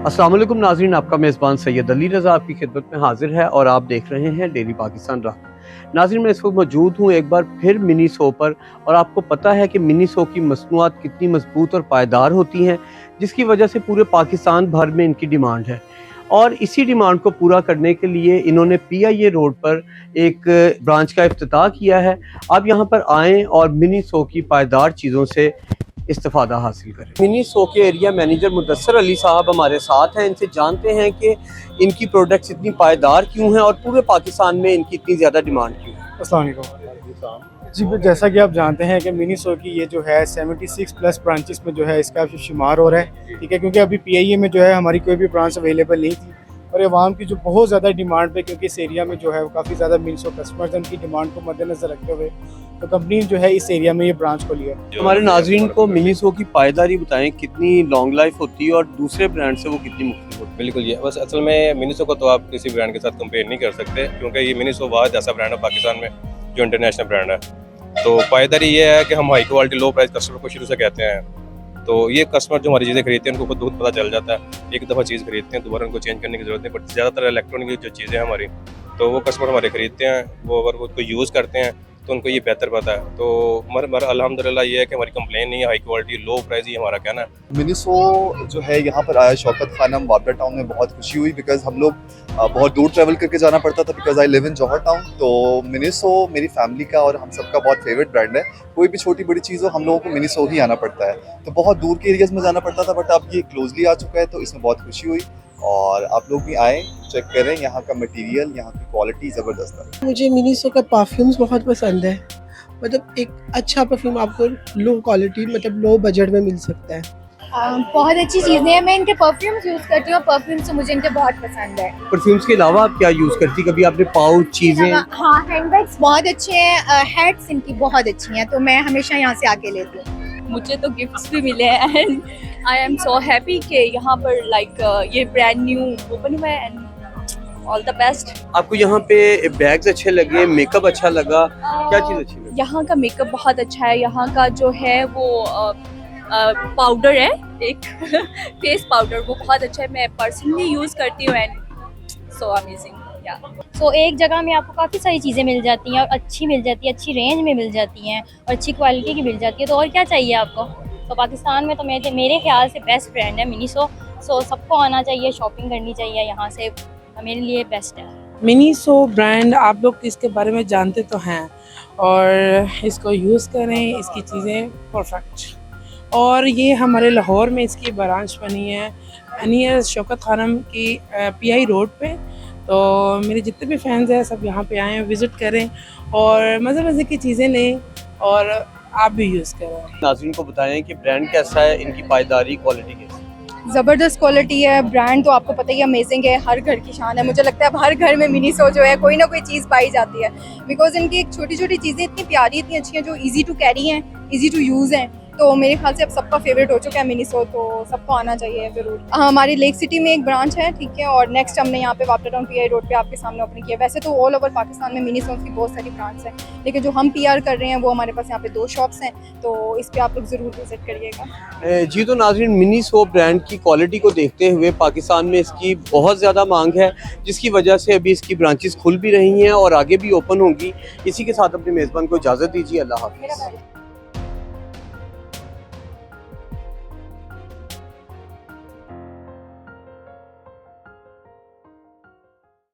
अस्सलाम वालेकुम नाज़रीन, आपका मेज़बान सैयद अली रज़ा आपकी खिदमत में हाजिर है और आप देख रहे हैं डेली पाकिस्तान राह। नाज़रीन, मैं इस वक्त मौजूद हूँ एक बार फिर मिनीसो पर, और आपको पता है कि मिनीसो की मसनूआत कितनी मजबूत और पायदार होती हैं, जिसकी वजह से पूरे पाकिस्तान भर में इनकी डिमांड है। और इसी डिमांड को पूरा करने के लिए इन्होंने PIA रोड पर एक ब्रांच का इफ्तिताह किया है। आप यहाँ पर आएँ और मिनीसो की पायदार चीज़ों से इस्तिफादा हासिल करें। मिनीसो के एरिया मैनेजर मुदस्सर अली साहब हमारे साथ हैं। इनसे जानते हैं कि इनकी प्रोडक्ट्स इतनी पायदार क्यों हैं और पूरे पाकिस्तान में इनकी इतनी ज़्यादा डिमांड क्यों है। अस्सलाम वालेकुम। जी, जैसा कि आप जानते हैं कि मिनीसो की ये जो है 76 प्लस ब्रांचेस में जो है इसका शुमार हो रहा है, ठीक है, क्योंकि अभी PIA में जो है हमारी कोई भी ब्रांच अवेलेबल नहीं थी और अवाम की जो बहुत ज़्यादा डिमांड पे, क्योंकि इस एरिया में जो है काफ़ी ज़्यादा मिनीसो कस्टमर्स उनकी डिमांड को मद्देनजर रखते हुए तो कंपनी जो है इस एरिया में ये ब्रांच खोली है। हमारे नाज़रीन को मिनीसो की पायदारी बताएं, कितनी लॉन्ग लाइफ होती है और दूसरे ब्रांड से वो कितनी मुख्तलिफ होती है। बिल्कुल, ये बस असल में मिनीसो को तो आप किसी ब्रांड के साथ कंपेयर नहीं कर सकते, क्योंकि ये मिनीसो वाहिद ऐसा ब्रांड है पाकिस्तान में जो इंटरनेशनल ब्रांड है। तो पायदारी ये है कि हम हाई क्वालिटी लो प्राइस कस्टमर को शुरू से कहते हैं। तो ये कस्टमर जो हमारी चीज़ें खरीदते हैं उनको खुद पता चल जाता है, एक दफ़ा चीज़ खरीदते हैं दोबारा उनको चेंज करने की ज़रूरत नहीं पड़ती। ज़्यादातर इलेक्ट्रॉनिक जो चीज़ें हैं हमारी, तो वो कस्टमर हमारे खरीदते हैं, वो अगर उसको यूज़ करते हैं तो उनको ये बेहतर पता है। तो मर अल्हम्दुलिल्लाह ये है कि हमारी कंप्लेन नहीं है, हाई क्वालिटी लो प्राइस ही हमारा कहना है। मिनीसो जो है यहाँ पर आया शौकत खानम वापडा टाउन में बहुत खुशी हुई, बिकॉज हम लोग बहुत दूर ट्रैवल करके जाना पड़ता था, because I live in Johar Town. तो मिनीसो मेरी फैमिली का और हम सबका बहुत फेवरेट ब्रांड है। कोई भी छोटी बड़ी चीज़ हो हम लोगों को मिनीसो ही आना पड़ता है, तो बहुत दूर के एरियाज में जाना पड़ता था, बट अब ये क्लोजली आ चुका है तो इसमें बहुत खुशी हुई। और आप लोग भी आएँ, चेक करें, यहाँ का मटेरियल, यहाँ की क्वालिटी ज़बरदस्त है। मुझे मिनीसो का परफ्यूम्स बहुत पसंद है। मतलब एक अच्छा परफ्यूम आपको लो क्वालिटी, मतलब लो बजट में मिल सकता है। बहुत अच्छी चीज़ें हैं। मैं इनके परफ्यूम्स यूज़ करती हूँ, परफ्यूम्स तो मुझे इनके बहुत पसंद है। परफ्यूम्स के अलावा आप क्या यूज़ करती? कभी आपने पाउच चीज़ें? हाँ, हैंडबैग्स बहुत अच्छे हैं, हैट्स इनकी बहुत अच्छी हैं, तो मैं हमेशा यहाँ से आके लेती हूँ। मुझे तो गिफ्ट्स भी मिले हैं and I am so happy कि यहाँ पर ये ब्रांड न्यू ओपन हुआ है एंड ऑल द बेस्ट। आपको यहाँ पे बैग्स अच्छे लगे, मेकअप अच्छा लगा, क्या चीज़ अच्छी लगी? यहाँ का मेकअप बहुत अच्छा है। यहाँ का जो है वो पाउडर है एक फेस पाउडर, वो बहुत अच्छा है, मैं पर्सनली यूज़ करती हूँ एंड सो अमेजिंग। सो एक जगह में आपको काफ़ी सारी चीज़ें मिल जाती हैं और अच्छी मिल जाती है, अच्छी रेंज में मिल जाती हैं और अच्छी क्वालिटी की मिल जाती है, तो और क्या चाहिए आपको। तो पाकिस्तान में तो मेरे ख्याल से बेस्ट ब्रांड है मिनीसो। सो सबको आना चाहिए, शॉपिंग करनी चाहिए यहाँ से, मेरे लिए बेस्ट है। मिनीसो ब्रांड आप लोग इसके बारे में जानते तो हैं और इसको यूज़ करें, इसकी चीज़ें परफेक्ट। और ये हमारे लाहौर में इसकी ब्रांच बनी है नियर शौकत खानम की PI रोड पे। तो मेरे जितने भी फैंस हैं सब यहाँ पे आएँ, विज़िट करें और मज़े मज़े की चीज़ें लें और आप भी यूज़ करें। नाज़रीन को बताएं कि ब्रांड कैसा है, इनकी पायदारी, क्वालिटी कैसी है। ज़बरदस्त क्वालिटी है, ब्रांड तो आपको पता ही अमेजिंग है, हर घर की शान है। मुझे लगता है अब हर घर में मिनीसो जो है कोई ना कोई चीज़ पाई जाती है, बिकॉज इनकी एक छोटी छोटी चीज़ें इतनी प्यारी, इतनी अच्छी हैं, जो ईजी टू कैरी हैं, ईजी टू यूज़ हैं। तो मेरे ख्याल से अब सबका फेवरेट हो चुका है मिनीसो, तो सबको आना चाहिए ज़रूर। हमारी लेक सिटी में एक ब्रांच है, ठीक है, और नेक्स्ट हमने यहाँ पे वापडा टाउन PI रोड पे आपके सामने ओपन किया। वैसे तो ऑल ओवर पाकिस्तान में मिनीसो की बहुत सारी ब्रांच हैं, लेकिन जो हम PR कर रहे हैं वो हमारे पास यहाँ पे 2 शॉप्स हैं, तो इस पर आप लोग ज़रूर विजिट करिएगा। जी, तो नाज़रीन, मिनीसो ब्रांड की क्वालिटी को देखते हुए पाकिस्तान में इसकी बहुत ज़्यादा मांग है, जिसकी वजह से अभी इसकी ब्रांचेस खुल भी रही हैं और आगे भी ओपन होंगी। इसी के साथ अपने मेज़बान को इजाज़त दीजिए। अल्लाह हाफ़िज़।